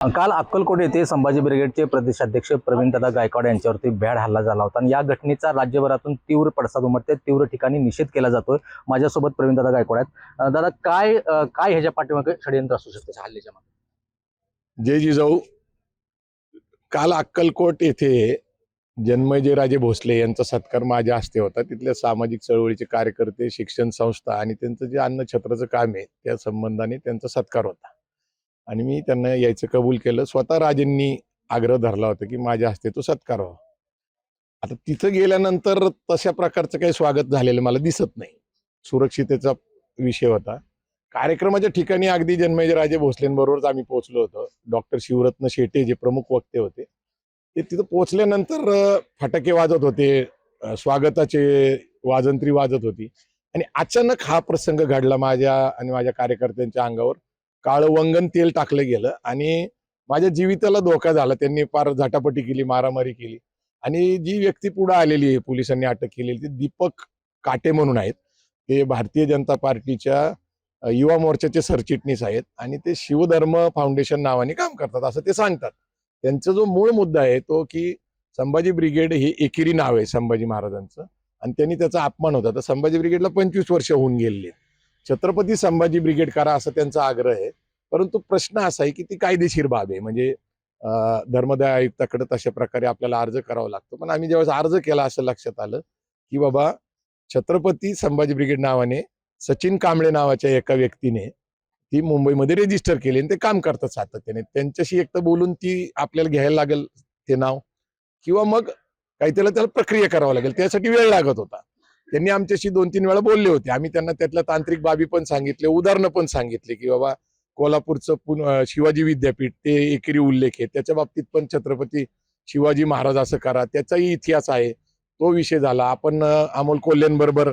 काल अक्कलकोट येथे संभाजी ब्रिगेडचे प्रदेशाध्यक्ष प्रवीणदादा गायकवाड यांच्यावरती भ्याड हल्ला झाला होता आणि या घटनेचा राज्यभरातून तीव्र पडसाद उमटते, तीव्र ठिकाणी निषेध केला जातोय। माझ्यासोबत प्रवीणदादा गायकवाड आहेत। दादा, काय काय ह्याच्या पाठीमागे षडयंत्र असू शकते हल्ल्याच्या मागे? जय जिजाऊ। काल अक्कलकोट येथे जन्मेजयराजे भोसले यांचा सत्कार माझ्या हस्ते होता। तिथल्या सामाजिक चळवळीचे कार्यकर्ते, शिक्षण संस्था आणि त्यांचं जे अन्नछत्राचं काम आहे त्या संबंधाने त्यांचा सत्कार होता आणि मी त्यांना यायचं कबूल केलं। स्वतः राजेंनी आग्रह धरला होता की माझ्या हस्ते तो सत्कार व्हावा। आता तिथं गेल्यानंतर तशा प्रकारचं काही स्वागत झालेलं मला दिसत नाही। सुरक्षितेचा विषय होता। कार्यक्रमाच्या ठिकाणी अगदी जन्मेजयराजे भोसलेंबरोबरच आम्ही पोहोचलो होतो। डॉक्टर शिवरत्न शेटे जे प्रमुख वक्ते होते ते तिथं पोहोचल्यानंतर फटाके वाजत होते, स्वागताचे वाजंत्री वाजत होती आणि अचानक हा प्रसंग घडला। माझ्या आणि माझ्या कार्यकर्त्यांच्या अंगावर काळं वंगण तेल टाकलं गेलं आणि माझ्या जीविताला धोका झाला। त्यांनी फार झटापटी केली, मारामारी केली आणि जी व्यक्ती पुढे आलेली आहे, पोलिसांनी अटक केलेली, ती दीपक काटे म्हणून आहेत। ते भारतीय जनता पार्टीच्या युवा मोर्चाचे सरचिटणीस आहेत आणि ते शिवधर्म फाउंडेशन नावाने काम करतात असं ते सांगतात। त्यांचा जो मूळ मुद्दा आहे तो की संभाजी ब्रिगेड हे एकेरी नाव आहे संभाजी महाराजांचं आणि त्यांनी त्याचा अपमान होता। तर संभाजी ब्रिगेडला 25 वर्ष होऊन गेलेली, छत्रपती संभाजी ब्रिगेड करा असा त्यांचा आग्रह आहे। परंतु प्रश्न असा आहे की ती कायदेशीर बाब आहे, म्हणजे धर्मदाय आयुक्ताकडे तशा प्रकारे आपल्याला अर्ज करावा लागतो। पण आम्ही ज्यावेळेस अर्ज केला असं लक्षात आलं की बाबा छत्रपती संभाजी ब्रिगेड नावाने सचिन कांबळे नावाच्या एका व्यक्तीने ती मुंबईमध्ये रजिस्टर केली आणि ते काम करतात सातत्याने। त्यांच्याशी एक तर बोलून ती आपल्याला घ्यायला लागेल ते नाव, किंवा मग काही त्याला प्रक्रिया करावं लागेल, त्यासाठी वेळ लागत होता। त्यांनी आमच्याशी 2-3 वेळा बोलले होते। आम्ही त्यांना त्यातल्या तांत्रिक बाबी पण सांगितले, उदाहरणं पण सांगितले की बाबा कोल्हापूरचं शिवाजी विद्यापीठ ते एकेरी उल्लेख आहे, त्याच्या बाबतीत पण छत्रपती शिवाजी महाराज असं करा, त्याचाही इतिहास आहे, तो विषय झाला। आपण अमोल कोल्हेंबरोबर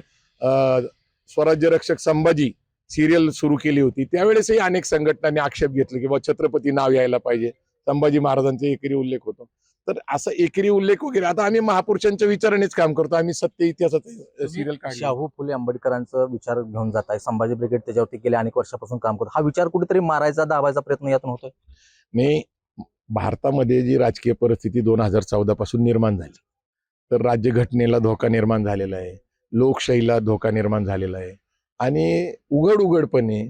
स्वराज्य रक्षक संभाजी सिरियल सुरू केली होती, त्यावेळेसही अनेक संघटनांनी आक्षेप घेतले की बाबा छत्रपती नाव यायला पाहिजे, संभाजी महाराजांचा एकेरी उल्लेख होतो। तर असं एकेरी उल्लेख वगैरे, आता आम्ही महापुरुषांच्या विचारानेच काम करतो। आम्ही सत्य इतिहासाचं सिरियल काढलं। शाहू फुले आंबेडकरांचा विचार घेऊन जात आहे, संभाजी ब्रिगेड त्याच्यावरती गेल्या अनेक वर्षापासून काम करतो। हा विचार कुठेतरी मारायचा, दाबायचा प्रयत्न यातून होतोय। नाही, भारतामध्ये जी राजकीय परिस्थिती 2014 पासून निर्माण झाली, तर राज्यघटनेला धोका निर्माण झालेला आहे, लोकशाहीला धोका निर्माण झालेला आहे आणि उघडपणे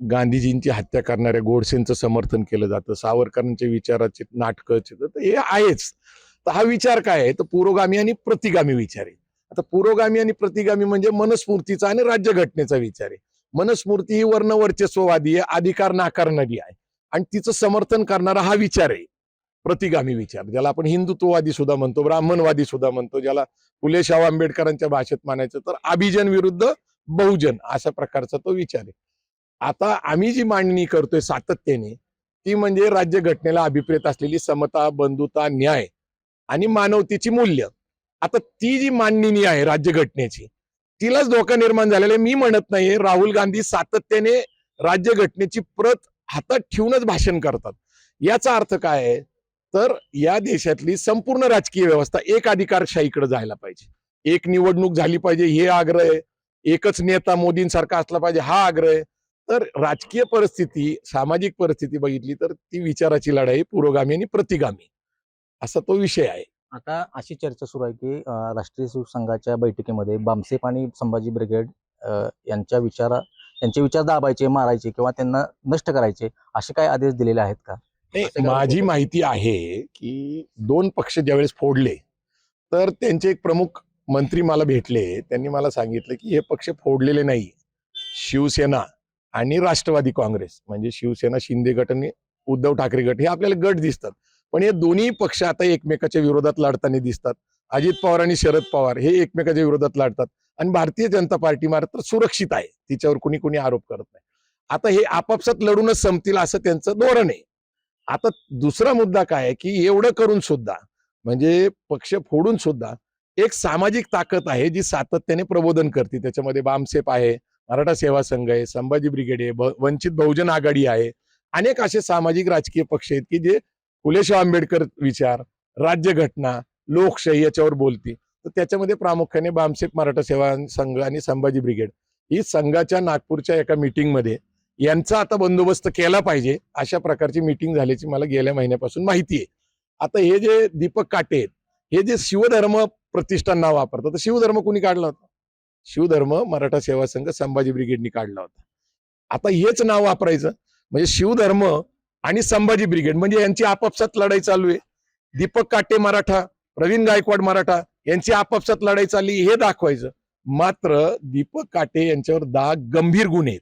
गांधीजींची हत्या करणाऱ्या गोडसेंचं समर्थन केलं जातं, सावरकरांच्या विचाराचे नाटकं तर हे आहेच। तर हा विचार काय आहे, तर पुरोगामी आणि प्रतिगामी विचार आहे। आता पुरोगामी आणि प्रतिगामी म्हणजे मनस्फूर्तीचा आणि राज्यघटनेचा विचार आहे। मनस्फूर्ती ही वर्णवर्चस्ववादी आहे, अधिकार नाकारणारी आहे आणि तिचं समर्थन करणारा हा विचार आहे प्रतिगामी विचार, ज्याला आपण हिंदुत्ववादी सुद्धा म्हणतो, ब्राह्मणवादी सुद्धा म्हणतो, ज्याला फुले शाहू आंबेडकरांच्या भाषेत म्हणायचं तर अभिजन विरुद्ध बहुजन अशा प्रकारचा तो विचार आहे। आता आम्ही जी मांडणी करतोय सातत्याने ती म्हणजे राज्यघटनेला अभिप्रेत असलेली समता, बंधुता, न्याय आणि मानवतेची मूल्य। आता ती जी मांडणी आहे राज्यघटनेची, तिलाच धोका निर्माण झालेला आहे। मी म्हणत नाहीये, राहुल गांधी सातत्याने राज्यघटनेची प्रत हातात ठेवूनच भाषण करतात। याचा अर्थ काय आहे, तर या देशातली संपूर्ण राजकीय व्यवस्था एक अधिकारशाहीकडे जायला पाहिजे, एक निवडणूक झाली पाहिजे हे आग्रह आहे, एकच नेता मोदींसारखा असला पाहिजे हा आग्रह आहे। तर राजकीय परिस्थिती, सामाजिक परिस्थिती बघितली तर ती विचाराची लढाई पुरोगामी आणि प्रतिगामी असा तो विषय आहे। आता अशी चर्चा सुरू आहे की राष्ट्रीय शिवसंघाच्या बैठकीमध्ये बामसेप आणि संभाजी ब्रिगेड त्यांचे विचार दाबायचे, मारायचे किंवा त्यांना नष्ट करायचे असे काही आदेश दिलेले आहेत का? माझी माहिती आहे की 2 पक्ष ज्यावेळेस फोडले तर त्यांचे एक प्रमुख मंत्री मला भेटले, त्यांनी मला सांगितलं की हे पक्ष फोडलेले नाही, शिवसेना आणि राष्ट्रवादी काँग्रेस म्हणजे शिवसेना शिंदे गट आणि उद्धव ठाकरे गट हे आपल्याला गट दिसतात, पण हे दोन्ही पक्ष आता एकमेकाच्या विरोधात लढताना दिसतात। अजित पवार आणि शरद पवार हे एकमेकाच्या विरोधात लढतात आणि भारतीय जनता पार्टी मात्र सुरक्षित आहे, तिच्यावर कुणी आरोप करत नाही। आता हे आपापसात लढूनच संपतील असं त्यांचं धोरण आहे। आता दुसरा मुद्दा काय आहे की एवढं करून सुद्धा, म्हणजे पक्ष फोडून सुद्धा एक सामाजिक ताकद आहे जी सातत्याने प्रबोधन करते। त्याच्यामध्ये बामसेप आहे, मराठा सेवा संघ आहे, संभाजी ब्रिगेड आहे, वंचित बहुजन आघाडी आहे, अनेक असे सामाजिक राजकीय पक्ष आहेत की जे फुले शाहू आंबेडकर विचार, राज्यघटना, लोकशाही याच्यावर बोलते। तर त्याच्यामध्ये प्रामुख्याने बामसेप मराठा सेवा संघ आणि संभाजी ब्रिगेड ही संघाच्या नागपूरच्या एका मीटिंगमध्ये यांचा आता बंदोबस्त केला पाहिजे, अशा प्रकारची मीटिंग झाल्याची मला गेल्या महिन्यापासून माहिती आहे. आता हे जे दीपक काटे आहेत, हे जे शिवधर्म प्रतिष्ठान नाव वापरतात, तर शिवधर्म कोणी काढला होता? शिवधर्म मराठा सेवा संघ संभाजी ब्रिगेडनी काढला होता. आता हेच नाव वापरायचं म्हणजे शिवधर्म आणि संभाजी ब्रिगेड म्हणजे यांची आपापसात लढाई चालू आहे. दीपक काटे मराठा, प्रवीण गायकवाड मराठा यांची आपापसात लढाई चालली हे दाखवायचं. मात्र दीपक काटे यांच्यावर 10 गंभीर गुन्हे आहेत.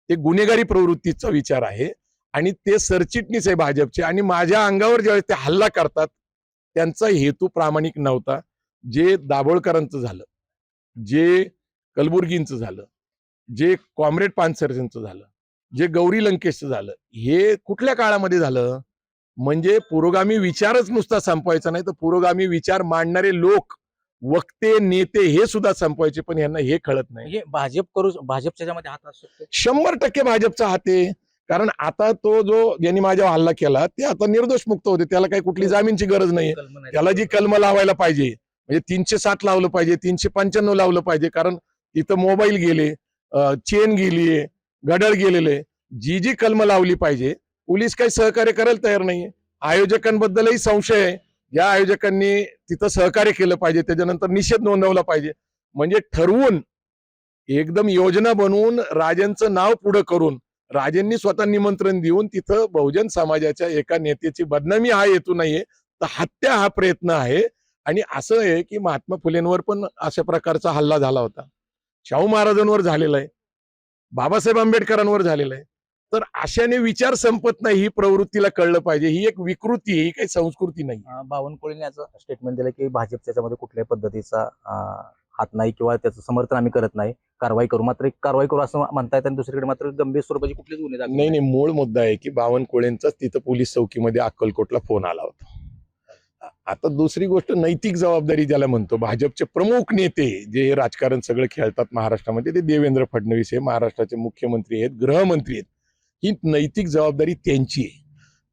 ते गुन्हेगारी प्रवृत्तीचा विचार आहे आणि ते सरचिटणीस आहे भाजपचे आणि माझ्या अंगावर ज्यावेळेस ते हल्ला करतात त्यांचा हेतू प्रामाणिक नव्हता. जे दाभोळकरांचं झालं, जे कलबुर्गींचं झालं, जे कॉम्रेड पानसरेंचं झालं, जे गौरी लंकेशचं झालं, हे कुठल्या काळामध्ये झालं? म्हणजे पुरोगामी विचारच नुसता संपवायचा नाही तर पुरोगामी विचार मांडणारे लोक, वक्ते, नेते हे सुद्धा संपवायचे, पण यांना हे कळत नाही. म्हणजे भाजपच्या ज्यामध्ये हात असू शकतो. 100% भाजपचा हात आहे. कारण आता तो जो ज्यांनी माझ्यावर हल्ला केला ते आता निर्दोष मुक्त होते, त्याला काही कुठली जामीनची गरज नाही. त्याला जी कलम लावायला पाहिजे म्हणजे 307 लावलं पाहिजे, 395 लावलं पाहिजे, कारण तिथं मोबाईल गेले, चेन गेलीये, घड्याळ गेलेले, जी जी कलम लावली पाहिजे. पोलीस काही सहकार्य करायला तयार नाहीये. आयोजकांबद्दलही संशय आहे. ज्या आयोजकांनी तिथं सहकार्य केलं पाहिजे त्याच्यानंतर निषेध नोंदवला पाहिजे. म्हणजे ठरवून एकदम योजना बनवून राजांचं नाव पुढं करून राजांनी स्वतः निमंत्रण देऊन तिथं बहुजन समाजाच्या एका नेत्याची बदनामी हा हेतू नाहीये, तर हत्या हा प्रयत्न आहे. आणि असं आहे की महात्मा फुलेंवर पण अशा प्रकारचा हल्ला झाला होता, शाहू महाराजांवर झालेला आहे, बाबासाहेब आंबेडकरांवर झालेला आहे. तर अशाने विचार संपत नाही, ही प्रवृत्तीला कळलं पाहिजे. ही एक विकृती आहे, ही काही संस्कृती नाही. बावनकुळेंनी याचं स्टेटमेंट दिलं की भाजपच्या याच्यामध्ये कुठल्याही पद्धतीचा हात नाही किंवा त्याचं समर्थन आम्ही करत नाही, कारवाई करू. मात्र एक कारवाई करू असं म्हणतायत आणि दुसरीकडे मात्र गंभीर स्वरूपाची कुठलीच गुन्हे दाखल नाही, मूळ मुद्दा आहे की बावनकुळेंचाच तिथं पोलीस चौकीमध्ये अक्कलकोटला फोन आला होता. आता दुसरी गोष्ट, नैतिक जबाबदारी ज्याला म्हणतो, भाजपचे प्रमुख नेते जे हे राजकारण सगळं खेळतात महाराष्ट्रामध्ये, ते देवेंद्र फडणवीस हे महाराष्ट्राचे मुख्यमंत्री आहेत, गृहमंत्री आहेत. ही नैतिक जबाबदारी त्यांची आहे.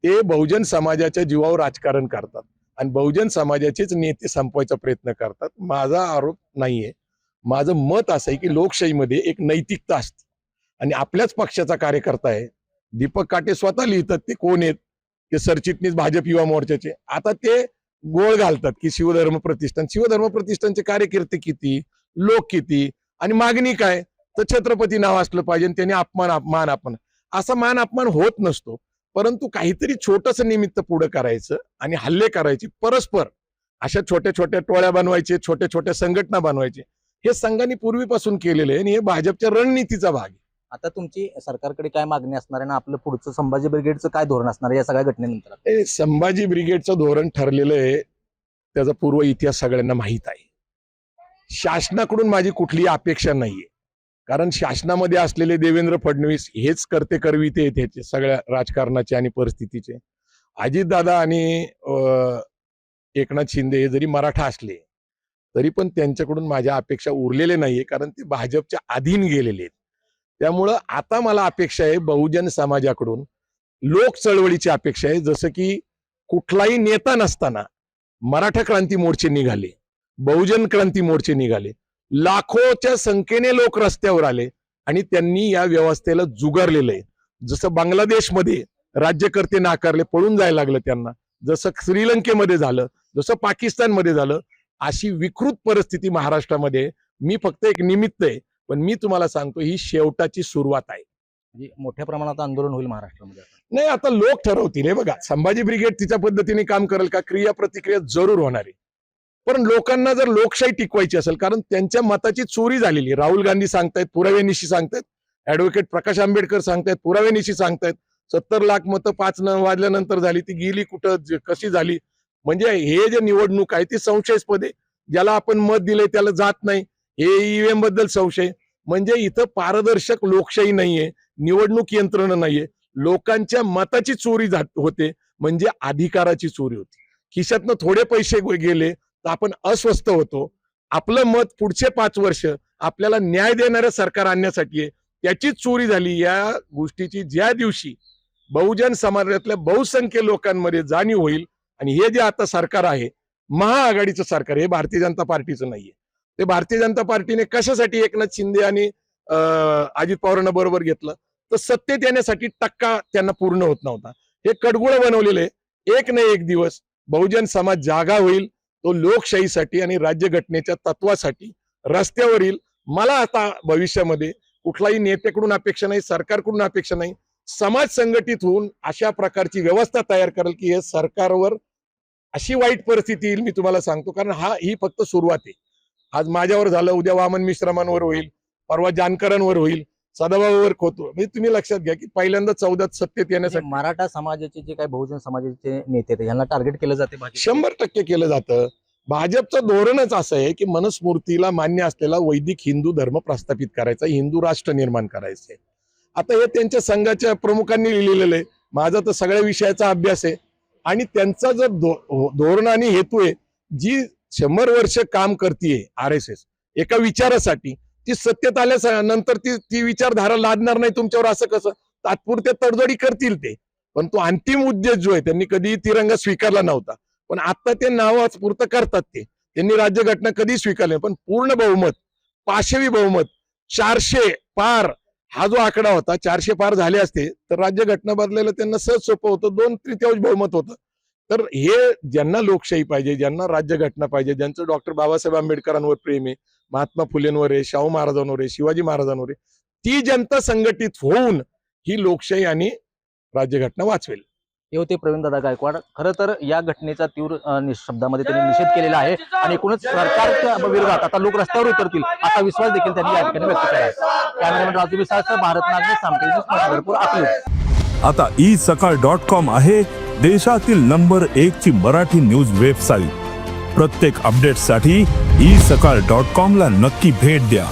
ते बहुजन समाजाच्या जीवावर राजकारण करतात आणि बहुजन समाजाचेच नेते संपवायचा प्रयत्न करतात. माझा आरोप नाहीये. माझं मत असं आहे की लोकशाहीमध्ये एक नैतिकता असते आणि आपल्याच पक्षाचा कार्यकर्ता आहे. दीपक काटे स्वतः लिहितात ते कोण आहेत, ते सरचिटणीस भाजप युवा मोर्चाचे. आता ते गोळ घालतात की शिवधर्म प्रतिष्ठानचे कार्यकर्ते किती, लोक किती आणि मागणी काय, तर छत्रपती नाव असलं पाहिजे आणि त्याने मान अपमान असा मान अपमान होत नसतो. परंतु काहीतरी छोटस निमित्त पुढे करायचं आणि हल्ले करायचे परस्पर, अशा छोट्या छोट्या टोळ्या बनवायचे, छोट्या छोट्या संघटना बनवायचे, हे संघांनी पूर्वीपासून केलेले आहे आणि हे भाजपच्या रणनीतीचा भाग आहे. आता तुमची सरकारकडे काय मागणी असणार आहे ना, आपलं पुढचं संभाजी ब्रिगेडचं काय धोरण असणार आहे या सगळ्या घटनेनंतर? संभाजी ब्रिगेडचं धोरण ठरलेलं आहे, त्याचा पूर्व इतिहास सगळ्यांना माहीत आहे. शासनाकडून माझी कुठलीही अपेक्षा नाहीये, कारण शासनामध्ये असलेले देवेंद्र फडणवीस हेच करते करविते त्याचे सगळ्या राजकारणाचे आणि परिस्थितीचे. अजितदादा आणि एकनाथ शिंदे हे जरी मराठा असले तरी पण त्यांच्याकडून माझ्या अपेक्षा उरलेल्या नाहीये, कारण ते भाजपच्या अधीन गेलेले आहेत. त्यामुळं आता मला अपेक्षा आहे बहुजन समाजाकडून, लोक चळवळीची अपेक्षा आहे. जसं की कुठलाही नेता नसताना मराठा क्रांती मोर्चे निघाले, बहुजन क्रांती मोर्चे निघाले, लाखोच्या संख्येने लोक रस्त्यावर आले आणि त्यांनी या व्यवस्थेला जुगारलेलं आहे. जसं बांगलादेशमध्ये राज्यकर्ते नाकारले, पळून जायला लागलं त्यांना, जसं श्रीलंकेमध्ये झालं, जसं पाकिस्तानमध्ये झालं, अशी विकृत परिस्थिती महाराष्ट्रामध्ये. मी फक्त एक निमित्त आहे, पण मी तुम्हाला सांगतो ही शेवटाची सुरुवात आहे. म्हणजे मोठ्या प्रमाणात आंदोलन होईल महाराष्ट्रामध्ये? नाही, आता लोक ठरवतील. हे बघा, संभाजी ब्रिगेड तिच्या पद्धतीने काम करेल का? क्रिया प्रतिक्रिया जरूर होणार आहे. पण लोकांना जर लोकशाही टिकवायची असेल, कारण त्यांच्या मताची चोरी झालेली, राहुल गांधी सांगतायत पुराव्यानिशी सांगतायत, ऍडव्होकेट प्रकाश आंबेडकर सांगतायत पुराव्यानिशी सांगतायत, 70 लाख मतं 5 वाजल्यानंतर झाली, ती गेली कुठं, कशी झाली? म्हणजे हे जे निवडणूक आहे ती संशयास्पद आहे. ज्याला आपण मत दिलंय त्याला जात नाही, हे ईव्हीएम बद्दल संशय. म्हणजे इथं पारदर्शक लोकशाही नाहीये, निवडणूक यंत्रणा नाहीये, लोकांच्या मताची चोरी होते, म्हणजे अधिकाराची चोरी होती. खिशातनं थोडे पैसे गेले तर आपण अस्वस्थ होतो. आपलं मत पुढचे 5 वर्ष आपल्याला न्याय देणारं सरकार आणण्यासाठी आहे, त्याचीच चोरी झाली. या गोष्टीची ज्या दिवशी बहुजन समाजातल्या बहुसंख्य लोकांमध्ये जाणीव होईल, आणि हे जे आता सरकार आहे महाआघाडीचं सरकार, हे भारतीय जनता पार्टीचं नाहीये. ते भारतीय जनता पार्टीने कशासाठी एकनाथ शिंदे आणि अजित पवारांना बरोबर घेतलं? तर सत्तेत येण्यासाठी टक्का त्यांना पूर्ण होत नव्हता. हे कडगुळ बनवलेले एक ना एक दिवस बहुजन समाज जागा होईल, तो लोकशाहीसाठी आणि राज्यघटनेच्या तत्वासाठी रस्त्यावर येईल. मला आता भविष्यामध्ये कुठलाही नेत्याकडून अपेक्षा नाही, सरकारकडून अपेक्षा नाही, समाज संघटित होऊन अशा प्रकारची व्यवस्था तयार करेल की हे सरकारवर अशी वाईट परिस्थिती येईल. मी तुम्हाला सांगतो, कारण ही फक्त सुरुवात आहे. आज माझ्यावर झालं, उद्या वामन मिश्रामांवर होईल, परवा जानकरांवर होईल, सदाभाऊवर होतो. म्हणजे तुम्ही लक्षात घ्या की पहिल्यांदा 14 सत्तेत येण्यासाठी मराठा समाजाचे जे काही बहुजन समाजाचे नेते आहेत यांना टार्गेट केलं जाते भाजप. 100% केलं जातं. भाजपचं धोरणच असं आहे की मनुस्मृतीला मान्य असलेला वैदिक हिंदू धर्म प्रस्थापित करायचा, हिंदू राष्ट्र निर्माण करायचंय. आता हे त्यांच्या संघाच्या प्रमुखांनी लिहिलेलं आहे. माझा तर सगळ्या विषयाचा अभ्यास आहे आणि त्यांचा जर धोरण आणि हेतू आहे, जी 100 वर्ष काम करतीये RSS एका विचारासाठी, ती सत्तेत आल्यानंतर ती विचारधारा लादणार नाही तुमच्यावर. असं कसं? तात्पुरत्या तडजोडी करतील ते, पण तो अंतिम उद्देश जो आहे, त्यांनी कधी तिरंगा स्वीकारला नव्हता, पण आता ते नावाच पुरतं करतात. त्यांनी राज्यघटना कधी स्वीकारली, पण पूर्ण बहुमत, पाशवी बहुमत, 400 पार हा जो आकडा होता, 400 पार झाले असते तर राज्यघटना बदलायला त्यांना सहज सोपं होतं. 2/3 बहुमत होतं. तर हे ज्यांना लोकशाही पाहिजे, ज्यांना राज्यघटना पाहिजे, ज्यांचं डॉक्टर बाबासाहेब आंबेडकरांवर प्रेम आहे, महात्मा फुलेंवर आहे, शाहू महाराजांवर आहे, शिवाजी महाराजांवर आहे, ती जनता संघटित होऊन ही लोकशाही आणि राज्यघटना वाचवेल. हे होते प्रवीणदादा गायकवाड. खरं तर या घटनेचा तीव्र शब्दामध्ये त्यांनी निषेध केलेला आहे आणि एकूणच सरकारच्या विरोधात आता लोक रस्त्यावर उतरतील असा विश्वास देखील त्यांनी या ठिकाणी व्यक्त केला आहे. कॅमेरामॅन राजू विसाळसह भारत नागरे, सामटेजी, अकलूज. आता isakal.com आहे देशातील नंबर 1 ची मराठी न्यूज वेबसाईट. प्रत्येक अपडेटसाठी isakal.com ला नक्की भेट द्या.